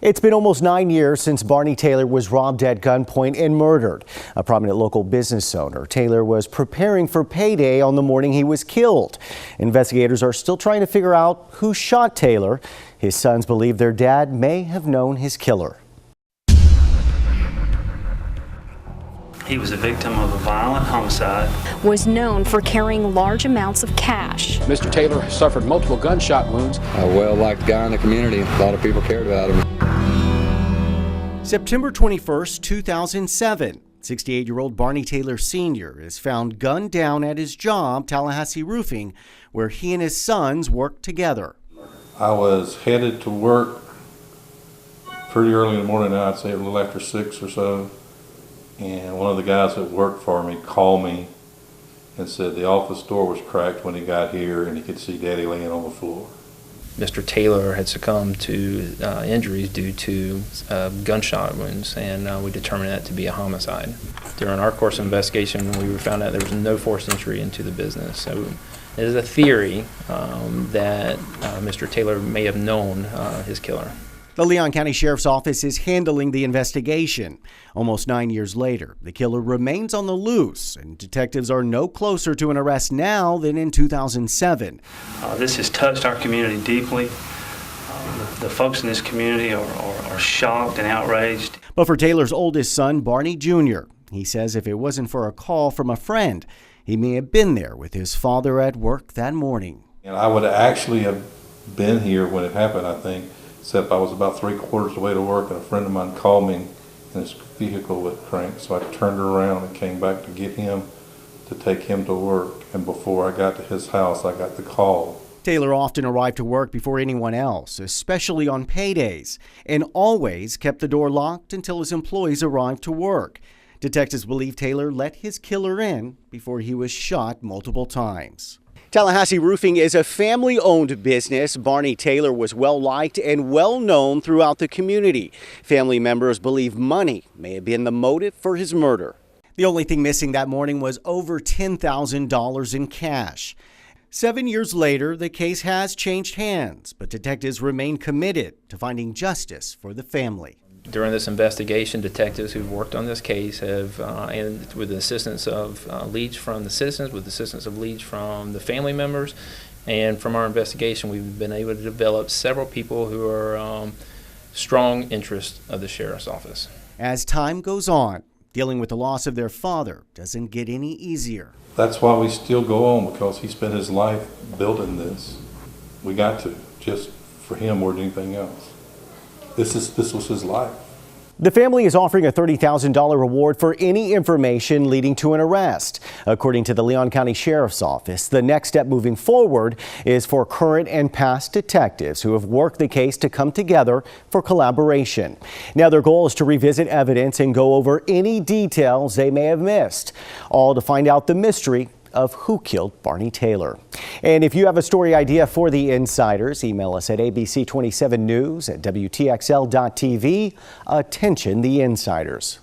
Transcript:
It's been almost 9 years since Barney Taylor was robbed at gunpoint and murdered. A prominent local business owner, Taylor was preparing for payday on the morning he was killed. Investigators are still trying to figure out who shot Taylor. His sons believe their dad may have known his killer. He was a victim of a violent homicide. Was known for carrying large amounts of cash. Mr. Taylor suffered multiple gunshot wounds. A well-liked guy in the community. A lot of people cared about him. September 21st, 2007. 68-year-old Barney Taylor Sr. is found gunned down at his job, Tallahassee Roofing, where he and his sons worked together. I was headed to work pretty early in the morning. I'd say a little after 6 or so. And one of the guys that worked for me called me and said the office door was cracked when he got here and he could see Daddy laying on the floor. Mr. Taylor had succumbed to injuries due to gunshot wounds, and we determined that to be a homicide. During our course of investigation, we found out there was no forced entry into the business. So it is a theory that Mr. Taylor may have known his killer. The Leon County Sheriff's Office is handling the investigation. Almost 9 years later, the killer remains on the loose, and detectives are no closer to an arrest now than in 2007. This has touched our community deeply. The folks in this community are shocked and outraged. But for Taylor's oldest son, Barney Jr., he says if it wasn't for a call from a friend, he may have been there with his father at work that morning. And I would actually have been here when it happened, I think. Except I was about 3/4 of the way to work and a friend of mine called me and his vehicle would crank. So I turned around and came back to get him, to take him to work. And before I got to his house, I got the call. Taylor often arrived to work before anyone else, especially on paydays, and always kept the door locked until his employees arrived to work. Detectives believe Taylor let his killer in before he was shot multiple times. Tallahassee Roofing is a family-owned business. Barney Taylor was well-liked and well-known throughout the community. Family members believe money may have been the motive for his murder. The only thing missing that morning was over $10,000 in cash. 7 years later, the case has changed hands, but detectives remain committed to finding justice for the family. During this investigation, detectives who've worked on this case have, and with the assistance of leads from the citizens, with the assistance of leads from the family members, and from our investigation, we've been able to develop several people who are strong interests of the Sheriff's Office. As time goes on, dealing with the loss of their father doesn't get any easier. That's why we still go on, because he spent his life building this. We got to, just for him more than anything else. This was his life. The family is offering a $30,000 reward for any information leading to an arrest. According to the Leon County Sheriff's Office, the next step moving forward is for current and past detectives who have worked the case to come together for collaboration. Now their goal is to revisit evidence and go over any details they may have missed, all to find out the mystery of who killed Barney Taylor. And if you have a story idea for the Insiders, email us at abc27news@wtxl.tv. Attention, the Insiders.